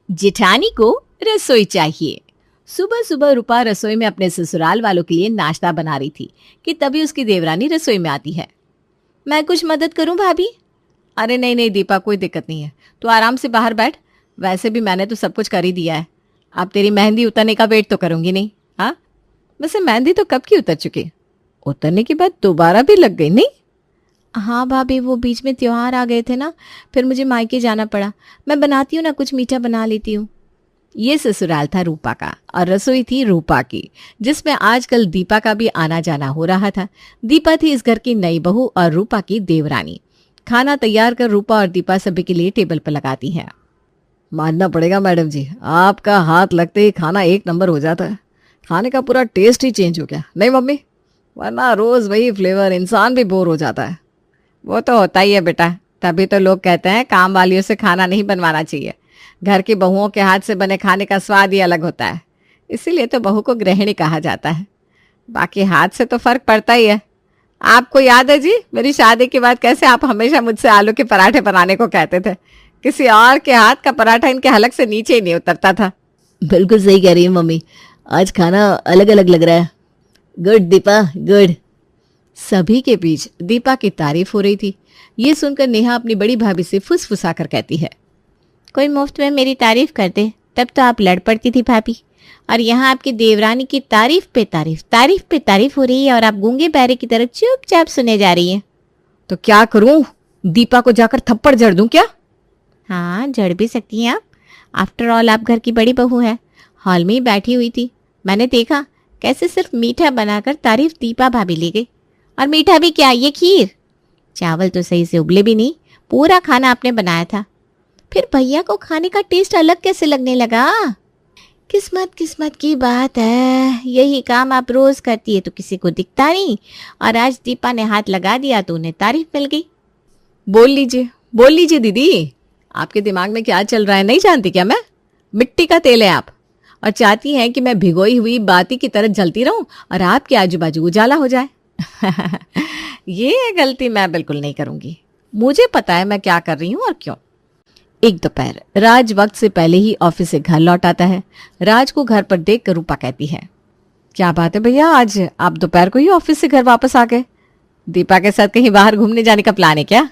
जेठानी को रसोई चाहिए। सुबह सुबह रूपा रसोई में अपने ससुराल वालों के लिए नाश्ता बना रही थी कि तभी उसकी देवरानी रसोई में आती है। मैं कुछ मदद करूं भाभी? अरे नहीं नहीं दीपा, कोई दिक्कत नहीं है, तू आराम से बाहर बैठ। वैसे भी मैंने तो सब कुछ कर ही दिया है। अब तेरी मेहंदी उतरने का वेट तो करूंगी नहीं। हाँ, वैसे मेहंदी तो कब की उतर चुकी, उतरने के बाद दोबारा भी लग गई नहीं? हाँ भाभी, वो बीच में त्योहार आ गए थे ना, फिर मुझे मायके जाना पड़ा। मैं बनाती हूँ ना, कुछ मीठा बना लेती हूँ। ये ससुराल था रूपा का और रसोई थी रूपा की, जिसमें आजकल दीपा का भी आना जाना हो रहा था। दीपा थी इस घर की नई बहू और रूपा की देवरानी। खाना तैयार कर रूपा और दीपा सभी के लिए टेबल पर लगाती हैं। मानना पड़ेगा मैडम जी, आपका हाथ लगते ही खाना एक नंबर हो जाता है। खाने का पूरा टेस्ट ही चेंज हो गया, नहीं मम्मी? वरना रोज वही फ्लेवर, इंसान भी बोर हो जाता है। वो तो होता ही है बेटा, तभी तो लोग कहते हैं काम वालियों से खाना नहीं बनवाना चाहिए। घर की बहुओं के हाथ से बने खाने का स्वाद ही अलग होता है, इसीलिए तो बहू को गृहिणी कहा जाता है। बाकी हाथ से तो फर्क पड़ता ही है। आपको याद है जी, मेरी शादी के बाद कैसे आप हमेशा मुझसे आलू के पराठे बनाने को कहते थे? किसी और के हाथ का पराठा इनके हलक से नीचे ही नहीं उतरता था। बिल्कुल सही कह रही है मम्मी, आज खाना अलग अलग लग रहा है। Good Deepa, good. सभी के बीच दीपा की तारीफ हो रही थी। ये सुनकर नेहा अपनी बड़ी भाभी से फुसफुसा कर कहती है, कोई मुफ्त में मेरी तारीफ कर दे तब तो आप लड़ पड़ती थी भाभी, और यहाँ आपकी देवरानी की तारीफ पे तारीफ हो रही है और आप गूंगे बहरे की तरह चुपचाप सुने जा रही हैं। तो क्या करूं, दीपा को जाकर थप्पड़ जड़ दूं क्या? हाँ, जड़ भी सकती हैं आप। आफ्टर ऑल आप घर की बड़ी बहू है। हॉल में ही बैठी हुई थी, मैंने देखा कैसे सिर्फ मीठा बनाकर तारीफ दीपा भाभी ले गई। और मीठा भी क्या, ये खीर। चावल तो सही से उबले भी नहीं, पूरा खाना आपने बनाया था। फिर भैया को खाने का टेस्ट अलग कैसे लगने लगा? किस्मत की बात है, यही काम आप रोज करती है तो किसी को दिखता नहीं, और आज दीपा ने हाथ लगा दिया तो उन्हें तारीफ मिल गई। बोल लीजिए दीदी, आपके दिमाग में क्या चल रहा है नहीं जानती क्या मैं? मिट्टी का तेल है आप, और चाहती हैं कि मैं भिगोई हुई बाती की तरह जलती रहूं और आपके आजू बाजू उजाला हो जाए। ये गलती मैं बिल्कुल नहीं करूंगी, मुझे पता है मैं क्या कर रही हूं और क्यों। एक दोपहर राज वक्त से पहले ही ऑफिस से घर लौट आता है। राज को घर पर देख कर रूपा कहती है, क्या बात है भैया, आज आप दोपहर को ही ऑफिस से घर वापस आ गए? दीपा के साथ कहीं बाहर घूमने जाने का प्लान है क्या?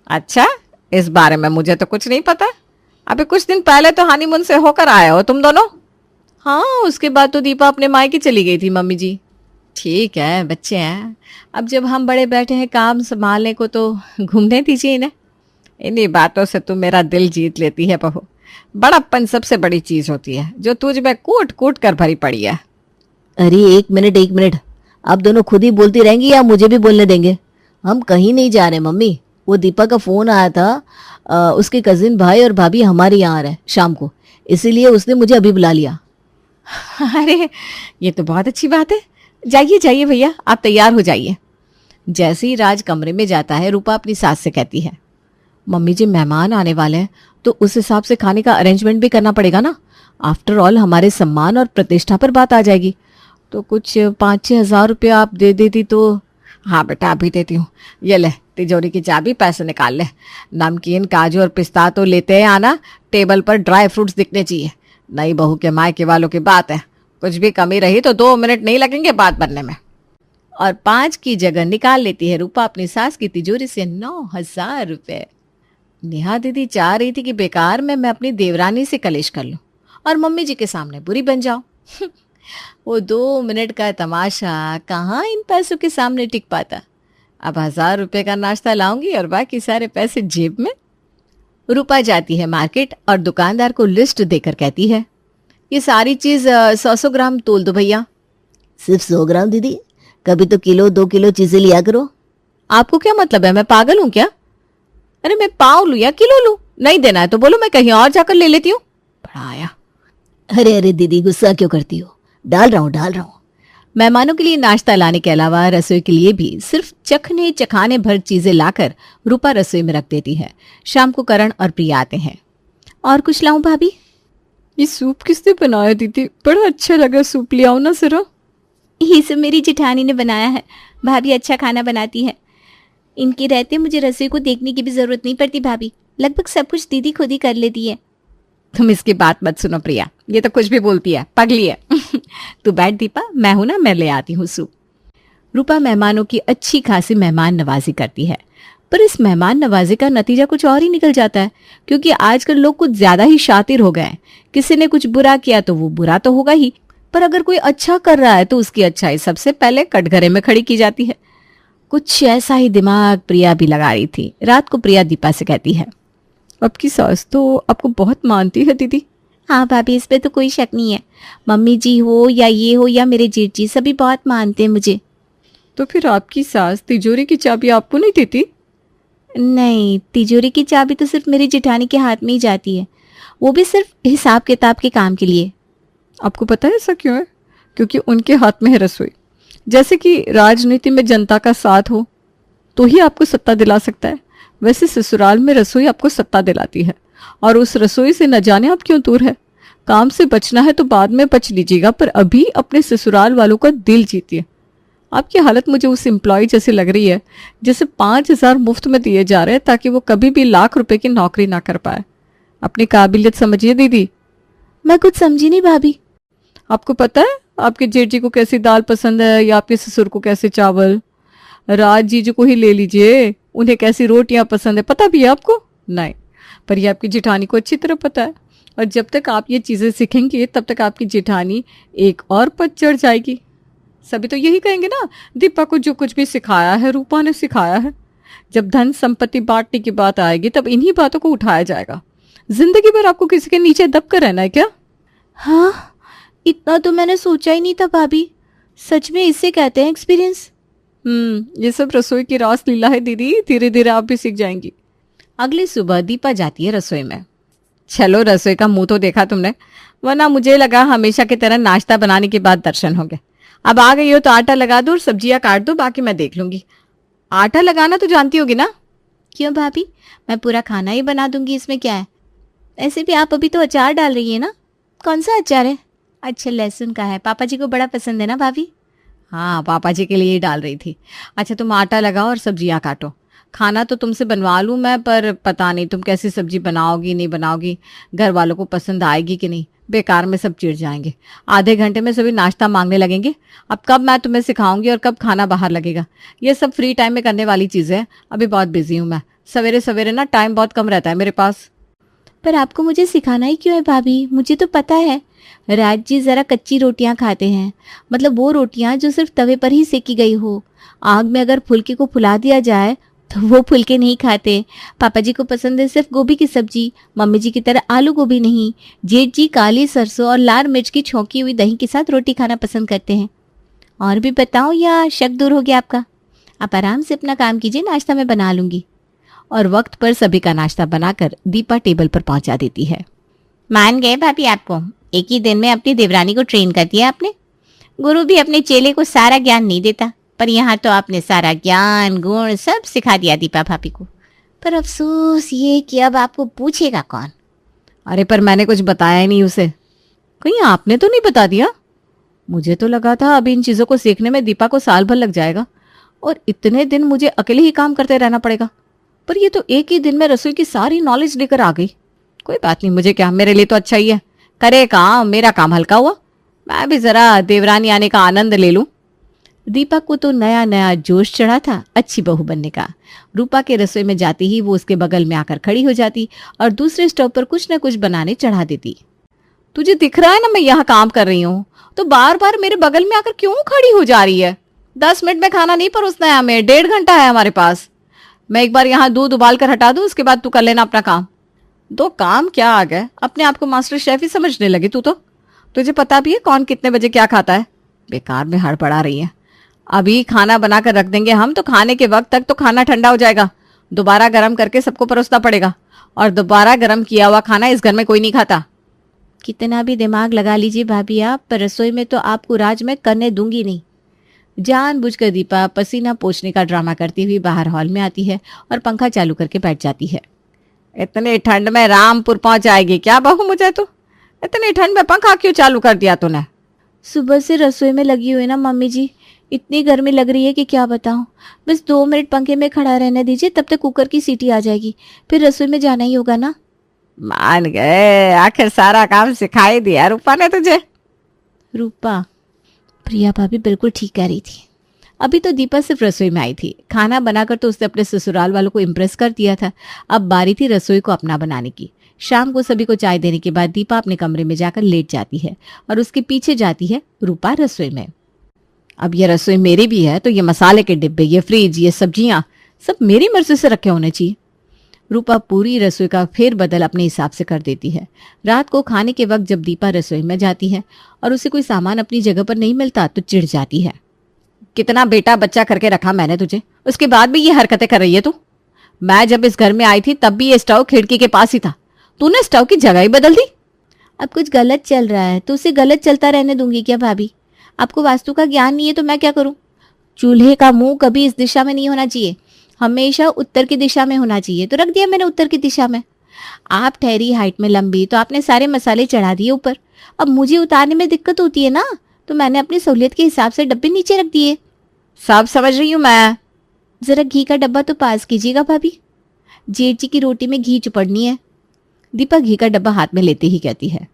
अच्छा, इस बारे में मुझे तो कुछ नहीं पता। अभी कुछ दिन पहले तो हनीमून से होकर आए हो तुम दोनों। हाँ, उसके बाद तो दीपा अपने मायके चली गई थी मम्मी जी। ठीक है, बच्चे हैं, अब जब हम बड़े बैठे हैं काम संभालने को तो घूमने दीजिए इन्हें। इन्हीं बातों से तू मेरा दिल जीत लेती है बहू। बड़प्पन सबसे बड़ी चीज होती है जो तुझ में कूट कूट कर भरी पड़ी है। अरे एक मिनट, आप दोनों खुद ही बोलती रहेंगी या मुझे भी बोलने देंगे? हम कहीं नहीं जा रहे मम्मी। वो दीपा का फोन आया था, उसके कजिन भाई और भाभी हमारे यहाँ आ रहे हैं शाम को, इसीलिए उसने मुझे अभी बुला लिया। अरे ये तो बहुत अच्छी बात है, जाइए भैया, आप तैयार हो जाइए। जैसे ही राज कमरे में जाता है, रूपा अपनी सास से कहती है, मम्मी जी मेहमान आने वाले हैं तो उस हिसाब से खाने का अरेंजमेंट भी करना पड़ेगा ना। आफ्टर ऑल हमारे सम्मान और प्रतिष्ठा पर बात आ जाएगी, तो कुछ 5-6 हज़ार रुपया आप दे देती तो। हाँ बेटा, अभी देती हूँ, ये ले तिजोरी की चाबी, पैसे निकाल ले। नमकीन, काजू और पिस्ता तो लेते हैं आना, टेबल पर ड्राई फ्रूट्स दिखने चाहिए। नई बहू के मायके वालों की बात है, कुछ भी कमी रही तो 2 मिनट नहीं लगेंगे बात बनने में। और 5 की जगह निकाल लेती है रूपा अपनी सास की तिजोरी से 9,000 रुपये। नेहा दीदी चाह रही थी कि बेकार में मैं अपनी देवरानी से कलेश कर लूं और मम्मी जी के सामने बुरी बन जाऊं। वो 2 मिनट का तमाशा कहाँ इन पैसों के सामने टिक पाता। अब 1,000 रुपये का नाश्ता लाऊंगी और बाकी सारे पैसे जेब में। रूपा जाती है मार्केट और दुकानदार को लिस्ट देकर कहती है, ये सारी चीज 100 ग्राम तोल दो भैया। सिर्फ 100 ग्राम दीदी? कभी तो किलो 2 किलो चीजें लिया करो। आपको क्या मतलब है, मैं पागल हूं क्या? अरे मैं पाव लूं या किलो लूं? नहीं देना है तो बोलो, मैं कहीं और जाकर ले लेती हूँ। बड़ा आया। अरे दीदी, गुस्सा क्यों करती हो? डाल रहा हूँ। मेहमानों के लिए नाश्ता लाने के अलावा रसोई के लिए भी सिर्फ चखाने भर चीजें लाकर रूपा रसोई में रख देती है। शाम को करण और प्रिया आते हैं। और कुछ लाऊं भाभी? ये सूप किसने बनाया दीदी? बड़ा अच्छा लगा सूप, ले आओ ना जरा। ये सब मेरी जेठानी ने बनाया है, भाभी अच्छा खाना बनाती है। इनके रहते मुझे रसोई को देखने की भी जरूरत नहीं पड़ती भाभी, लगभग सब कुछ दीदी खुद ही कर लेती है। तुम इसकी बात मत सुनो प्रिया, ये तो कुछ भी बोलती है, पगली है। तू बैठ दीपा, मैं हूं ना, मैं ले आती हूँ सूप। रूपा मेहमानों की अच्छी खासी मेहमान नवाजी करती है, पर इस मेहमान नवाजी का नतीजा कुछ और ही निकल जाता है, क्योंकि आजकल लोग कुछ ज्यादा ही शातिर हो गए हैं। किसी ने कुछ बुरा किया तो वो बुरा तो होगा ही, पर अगर कोई अच्छा कर रहा है तो उसकी अच्छाई सबसे पहले कटघरे में खड़ी की जाती है। कुछ ऐसा ही दिमाग प्रिया भी लगा रही थी। रात को प्रिया दीपा से कहती है, आपकी सास तो आपको बहुत मानती है दीदी। हाँ भाभी, इस पे तो कोई शक नहीं है। मम्मी जी हो या ये हो या मेरे जेठ जी, सभी बहुत मानते हैं मुझे। तो फिर आपकी सास तिजोरी की चाबी आपको नहीं देती? नहीं, तिजोरी की चाबी तो सिर्फ मेरी जेठानी के हाथ में ही जाती है, वो भी सिर्फ हिसाब किताब के काम के लिए। आपको पता है ऐसा क्यों है? क्योंकि उनके हाथ में है रसोई। जैसे कि राजनीति में जनता का साथ हो तो ही आपको सत्ता दिला सकता है, वैसे ससुराल में रसोई आपको सत्ता दिलाती है, और उस रसोई से न जाने आप क्यों दूर है। काम से बचना है तो बाद में बच लीजिएगा, पर अभी अपने ससुराल वालों का दिल जीतिए। आपकी हालत मुझे उस एम्प्लॉय जैसी लग रही है जिसे 5,000 मुफ्त में दिए जा रहे हैं ताकि वो कभी भी लाख रुपए की नौकरी ना कर पाए। अपनी काबिलियत समझिए दीदी। मैं कुछ समझी नहीं भाभी। आपको पता है आपके जेठ जी को कैसी दाल पसंद है या आपके ससुर को कैसे चावल? राज जीजू को ही ले लीजिए, उन्हें कैसी रोटियां पसंद है पता भी है आपको? नहीं, पर ये आपकी जेठानी को अच्छी तरह पता है, और जब तक आप ये चीजें सीखेंगे तब तक आपकी जेठानी एक और पद चढ़ जाएगी। सभी तो यही कहेंगे ना, दीपा को जो कुछ भी सिखाया है रूपा ने सिखाया है। जब धन संपत्ति बांटने की बात आएगी तब इन्हीं बातों को उठाया जाएगा। जिंदगी भर आपको किसी के नीचे दब कर रहना है क्या? हाँ, इतना तो मैंने सोचा ही नहीं था भाभी। सच में इसे कहते हैं एक्सपीरियंस। ये सब रसोई की रास लीला है दीदी, धीरे धीरे आप भी सीख जाएंगी। अगली सुबह दीपा जाती है रसोई में। चलो, रसोई का मुंह तो देखा तुमने, वरना मुझे लगा हमेशा की तरह नाश्ता बनाने के बाद दर्शन होंगे। अब आ गई हो तो आटा लगा दो और सब्जियां काट दो, बाकी मैं देख लूंगी। आटा लगाना तो जानती होगी ना? क्यों भाभी, मैं पूरा खाना ही बना दूंगी, इसमें क्या है। ऐसे भी आप अभी तो अचार डाल रही है ना? कौन सा अचार है? अच्छा, लहसुन का है, पापा जी को बड़ा पसंद है ना भाभी? हाँ, पापा जी के लिए ही डाल रही थी। अच्छा, तुम आटा लगाओ और सब्जियां काटो। खाना तो तुमसे बनवा लूँ मैं, पर पता नहीं तुम कैसी सब्जी बनाओगी नहीं बनाओगी, घर वालों को पसंद आएगी कि नहीं। बेकार में सब चिढ़ जाएंगे। आधे घंटे में सभी नाश्ता मांगने लगेंगे। अब कब मैं तुम्हें सिखाऊंगी और कब खाना बाहर लगेगा? ये सब फ्री टाइम में करने वाली चीज़ें हैं। अभी बहुत बिजी हूँ मैं, सवेरे सवेरे ना टाइम बहुत कम रहता है मेरे पास। पर आपको मुझे सिखाना ही क्यों है भाभी? मुझे तो पता है राज जी ज़रा कच्ची रोटियां खाते हैं, मतलब वो रोटियां जो सिर्फ तवे पर ही सेकी गई हो। आग में अगर फुलके को फुला दिया जाए तो वो फुलके नहीं खाते। पापा जी को पसंद है सिर्फ गोभी की सब्जी, मम्मी जी की तरह आलू गोभी नहीं। जेठ जी काली सरसों और लाल मिर्च की छौंकी हुई दही के साथ रोटी खाना पसंद करते हैं। और भी बताओ या शक दूर हो गया आपका? आप आराम से अपना काम कीजिए, नाश्ता मैं बना लूंगी। और वक्त पर सभी का नाश्ता बनाकर दीपा टेबल पर पहुंचा देती है। मान गए भाभी आपको, एक ही दिन में अपनी देवरानी को ट्रेन कर दिया आपने। गुरु भी अपने चेले को सारा ज्ञान नहीं देता, पर यहाँ तो आपने सारा ज्ञान गुण सब सिखा दिया दीपा भाभी को। पर अफसोस ये कि अब आपको पूछेगा कौन? अरे पर मैंने कुछ बताया ही नहीं उसे। कहीं आपने तो नहीं बता दिया? मुझे तो लगा था अभी इन चीज़ों को सीखने में दीपा को साल भर लग जाएगा और इतने दिन मुझे अकेले ही काम करते रहना पड़ेगा। पर ये तो एक ही दिन में रसोई की सारी नॉलेज लेकर आ गई। कोई बात नहीं, मुझे क्या, मेरे लिए तो अच्छा ही है। करे काम, मेरा काम हल्का हुआ। मैं भी जरा देवरानी आने का आनंद ले लूं। दीपा को तो नया नया जोश चढ़ा था अच्छी बहू बनने का। रूपा के रसोई में जाती ही वो उसके बगल में आकर खड़ी हो जाती और दूसरे स्टोव पर कुछ न कुछ बनाने चढ़ा देती। तुझे दिख रहा है ना मैं यहाँ काम कर रही हूँ, तो बार बार मेरे बगल में आकर क्यों खड़ी हो जा रही है? 10 मिनट में खाना नहीं परोसना है हमें, 1.5 घंटा है हमारे पास। मैं एक बार यहाँ दूध उबाल कर हटा दूँ, उसके बाद तू कर लेना अपना काम। दो काम क्या आ गए, अपने आप को मास्टर शेफ ही समझने लगी तू तो। तुझे पता भी है कौन कितने बजे क्या खाता है? बेकार में हड़बड़ा रही है। अभी खाना बना कर रख देंगे हम, तो खाने के वक्त तक तो खाना ठंडा हो जाएगा। दोबारा गर्म करके सबको परोसना पड़ेगा, और दोबारा गर्म किया हुआ खाना इस घर में कोई नहीं खाता। कितना भी दिमाग लगा लीजिए भाभी आप, पर रसोई में तो आपको राज में करने दूंगी नहीं। जानबूझकर दीपा पसीना पोंछने का ड्रामा करती हुई बाहर हॉल में आती है और पंखा चालू करके बैठ जाती है। इतने ठंड में रामपुर पहुंच जाएगी क्या बहू? मुझे तो इतनी ठंड में पंखा क्यों चालू कर दिया तूने? सुबह से रसोई में लगी हुई ना मम्मी जी, इतनी गर्मी लग रही है कि क्या बताऊं। बस 2 मिनट पंखे में खड़ा रहने दीजिए, तब तक कुकर की सीटी आ जाएगी, फिर रसोई में जाना ही होगा ना। मान गए, आखिर सारा काम सिखाई दिया रूपा ने तुझे। रूपा, प्रिया भाभी बिल्कुल ठीक कह रही थी। अभी तो दीपा सिर्फ रसोई में आई थी। खाना बनाकर तो उसने अपने ससुराल वालों को इम्प्रेस कर दिया था। अब बारी थी रसोई को अपना बनाने की। शाम को सभी को चाय देने के बाद दीपा अपने कमरे में जाकर लेट जाती है और उसके पीछे जाती है रूपा रसोई में। अब ये रसोई मेरी भी है तो ये मसाले के डिब्बे, ये फ्रिज, ये सब्जियां सब मेरी मर्जी से रखे होने चाहिए। रूपा पूरी रसोई का फेरबदल अपने हिसाब से कर देती है। रात को खाने के वक्त जब दीपा रसोई में जाती है और उसे कोई सामान अपनी जगह पर नहीं मिलता तो चिढ़ जाती है। कितना बेटा बच्चा करके रखा मैंने तुझे, उसके बाद भी ये हरकतें कर रही है तू। मैं जब इस घर में आई थी तब भी ये स्टोव खिड़की के पास ही था, तूने स्टोव की जगह ही बदल दी। अब कुछ गलत चल रहा है तो उसे गलत चलता रहने दूंगी क्या भाभी? आपको वास्तु का ज्ञान नहीं है तो मैं क्या करूं? चूल्हे का मुंह कभी इस दिशा में नहीं होना चाहिए, हमेशा उत्तर की दिशा में होना चाहिए, तो रख दिया मैंने उत्तर की दिशा में। आप ठहरी हाइट में लंबी तो आपने सारे मसाले चढ़ा दिए ऊपर। अब मुझे उतारने में दिक्कत होती है ना, तो मैंने अपनी सहूलियत के हिसाब से डब्बे नीचे रख दिए। सब समझ रही हूँ मैं। जरा घी का डब्बा तो पास कीजिएगा भाभी, जेठ जी की रोटी में घी चुपड़नी है। दीपा घी का डब्बा हाथ में लेते ही कहती है,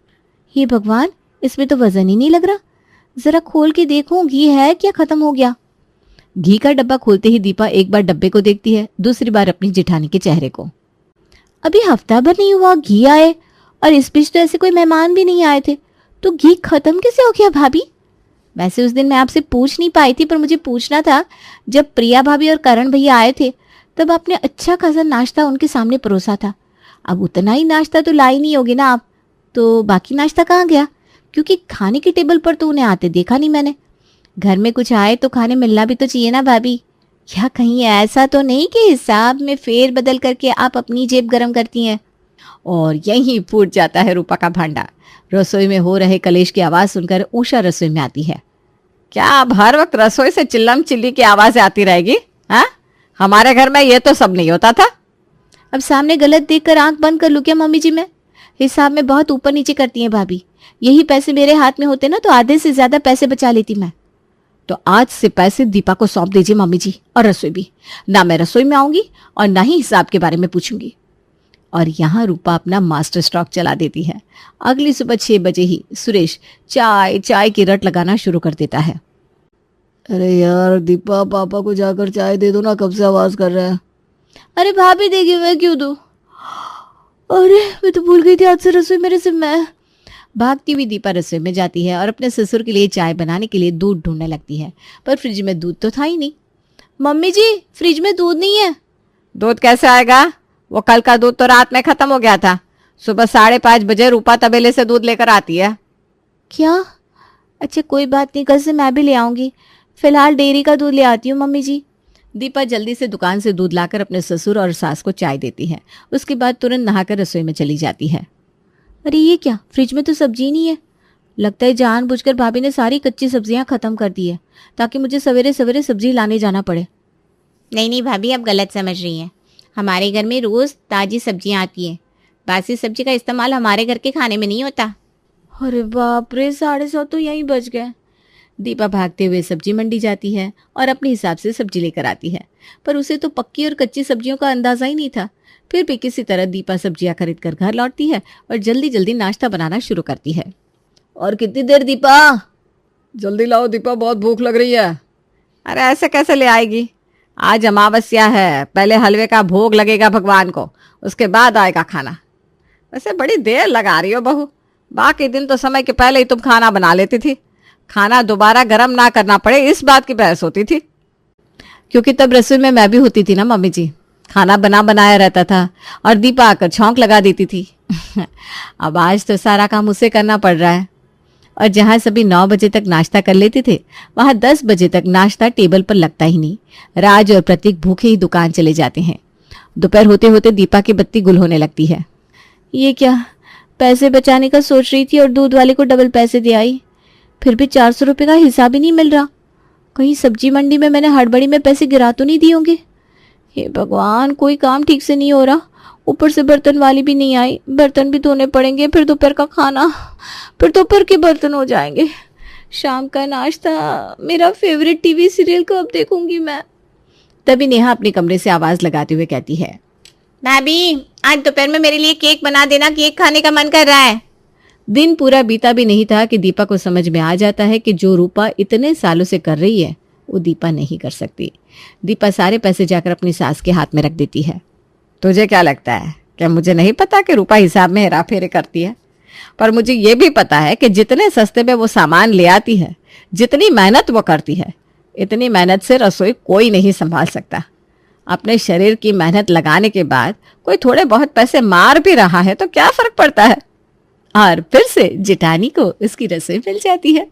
हे भगवान, इसमें तो वजन ही नहीं लग रहा। जरा खोल के देखूं घी है क्या खत्म हो गया। घी का डब्बा खोलते ही दीपा एक बार डब्बे को देखती है, दूसरी बार अपनी जेठानी के चेहरे को। अभी हफ्ता भर नहीं हुआ घी आए, और इस बीच तो ऐसे कोई मेहमान भी नहीं आए थे, तो घी खत्म कैसे हो गया भाभी? वैसे उस दिन मैं आपसे पूछ नहीं पाई थी, पर मुझे पूछना था। जब प्रिया भाभी और करण भैया आए थे तब आपने अच्छा खासा नाश्ता उनके सामने परोसा था। अब उतना ही नाश्ता तो लाई नहीं होगी ना आप, तो बाकी नाश्ता कहाँ गया? क्योंकि खाने की टेबल पर तो उन्हें आते देखा नहीं मैंने। घर में कुछ आए तो खाने मिलना भी तो चाहिए ना भाभी। या कहीं ऐसा तो नहीं कि हिसाब में फेर बदल करके आप अपनी जेब गरम करती हैं? और यहीं फूट जाता है रूपा का भांडा। रसोई में हो रहे कलेश की आवाज़ सुनकर उषा रसोई में आती है। क्या अब हर वक्त रसोई से चिल्लम चिल्ली की आवाज़ें आती रहेगी? हाँ, हमारे घर में ये तो सब नहीं होता था। अब सामने गलत देखकर आंख बंद कर लूं क्या मम्मी जी? मैं हिसाब में बहुत ऊपर नीचे करती हैं भाभी। यही पैसे मेरे हाथ में होते ना तो आधे से ज्यादा पैसे बचा लेती मैं। तो आज से पैसे दीपा को सौंप दीजिए मम्मी जी, और रसोई भी। ना मैं रसोई में आऊंगी और ना ही हिसाब के बारे में पूछूंगी। और यहाँ रूपा अपना मास्टर स्ट्रोक चला देती है। अगली सुबह 6 बजे ही सुरेश चाय चाय की रट लगाना शुरू कर देता है। अरे यार दीपा, पापा को जाकर चाय दे दो ना, कब से आवाज कर रहा है। अरे भाभी देगी, मैं क्यों दूं? अरे मैं तो भूल गई थी आज से रसोई मेरे से। मैं भागती हुई दीपा रसोई में जाती है और अपने ससुर के लिए चाय बनाने के लिए दूध ढूंढने लगती है, पर फ्रिज में दूध तो था ही नहीं। मम्मी जी, फ्रिज में दूध नहीं है। दूध कैसे आएगा? वो कल का दूध तो रात में खत्म हो गया था। सुबह 5:30 बजे रूपा तबेले से दूध लेकर आती है। क्या? अच्छा कोई बात नहीं, कल से मैं भी ले आऊंगी। फिलहाल डेयरी का दूध ले आती हूँ मम्मी जी। दीपा जल्दी से दुकान से दूध लाकर अपने ससुर और सास को चाय देती है। उसके बाद तुरंत नहाकर रसोई में चली जाती है। अरे ये क्या, फ्रिज में तो सब्जी नहीं है। लगता है जानबूझकर भाभी ने सारी कच्ची सब्जियां खत्म कर दी है ताकि मुझे सवेरे सवेरे सब्जी लाने जाना पड़े। नहीं नहीं भाभी, आप गलत समझ रही हैं। हमारे घर में रोज ताजी सब्जियां आती हैं। बासी सब्जी का इस्तेमाल हमारे घर के खाने में नहीं होता। अरे बाप रे, 7:30 तो यहीं बज गए। दीपा भागते हुए सब्जी मंडी जाती है और अपने हिसाब से सब्जी लेकर आती है, पर उसे तो पक्की और कच्ची सब्जियों का अंदाजा ही नहीं था। फिर भी किसी तरह दीपा सब्जियां खरीद कर घर लौटती है और जल्दी जल्दी नाश्ता बनाना शुरू करती है। और कितनी देर दीपा? जल्दी लाओ दीपा, बहुत भूख लग रही है। अरे ऐसे कैसे ले आएगी? आज अमावस्या है, पहले हलवे का भोग लगेगा भगवान को, उसके बाद आएगा खाना। वैसे बड़ी देर लगा रही हो बहू, बाकी दिन तो समय के पहले ही तुम खाना बना लेती थी। खाना दोबारा गर्म ना करना पड़े इस बात की बहस होती थी। क्योंकि तब रसोई में मैं भी होती थी ना मम्मी जी, खाना बना बनाया रहता था और दीपा आकर छौंक लगा देती थी। अब आज तो सारा काम उसे करना पड़ रहा है। और जहाँ सभी 9 बजे तक नाश्ता कर लेते थे, वहाँ 10 बजे तक नाश्ता टेबल पर लगता ही नहीं। राज और प्रतीक भूखे ही दुकान चले जाते हैं। दोपहर होते होते दीपा की बत्ती गुल होने लगती है। ये क्या, पैसे बचाने का सोच रही थी और दूध वाले को डबल पैसे दे आई, फिर भी 400 रुपये का हिसाब ही नहीं मिल रहा। कहीं सब्जी मंडी में मैंने हड़बड़ी में पैसे गिरा तो नहीं दिए होंगे। हे भगवान, कोई काम ठीक से नहीं हो रहा, ऊपर से बर्तन वाली भी नहीं आई। बर्तन भी धोने पड़ेंगे, फिर दोपहर का खाना, फिर दोपहर के बर्तन हो जाएंगे। शाम का नाश्ता, मेरा फेवरेट टीवी सीरियल कब देखूंगी मैं? तभी नेहा अपने कमरे से आवाज लगाते हुए कहती है, भाभी आज दोपहर में मेरे लिए केक बना देना, केक खाने का मन कर रहा है। दिन पूरा बीता भी नहीं था कि दीपा को समझ में आ जाता है कि जो रूपा इतने सालों से कर रही है वो दीपा नहीं कर सकती। दीपा सारे पैसे जाकर अपनी सास के हाथ में रख देती है। तुझे क्या लगता है क्या मुझे नहीं पता कि रूपा हिसाब में हेरा फेरे करती है? पर मुझे ये भी पता है कि जितने सस्ते में वो सामान ले आती है, जितनी मेहनत वो करती है, इतनी मेहनत से रसोई कोई नहीं संभाल सकता। अपने शरीर की मेहनत लगाने के बाद कोई थोड़े बहुत पैसे मार भी रहा है तो क्या फर्क पड़ता है। और फिर से जिठानी को उसकी रसोई मिल जाती है।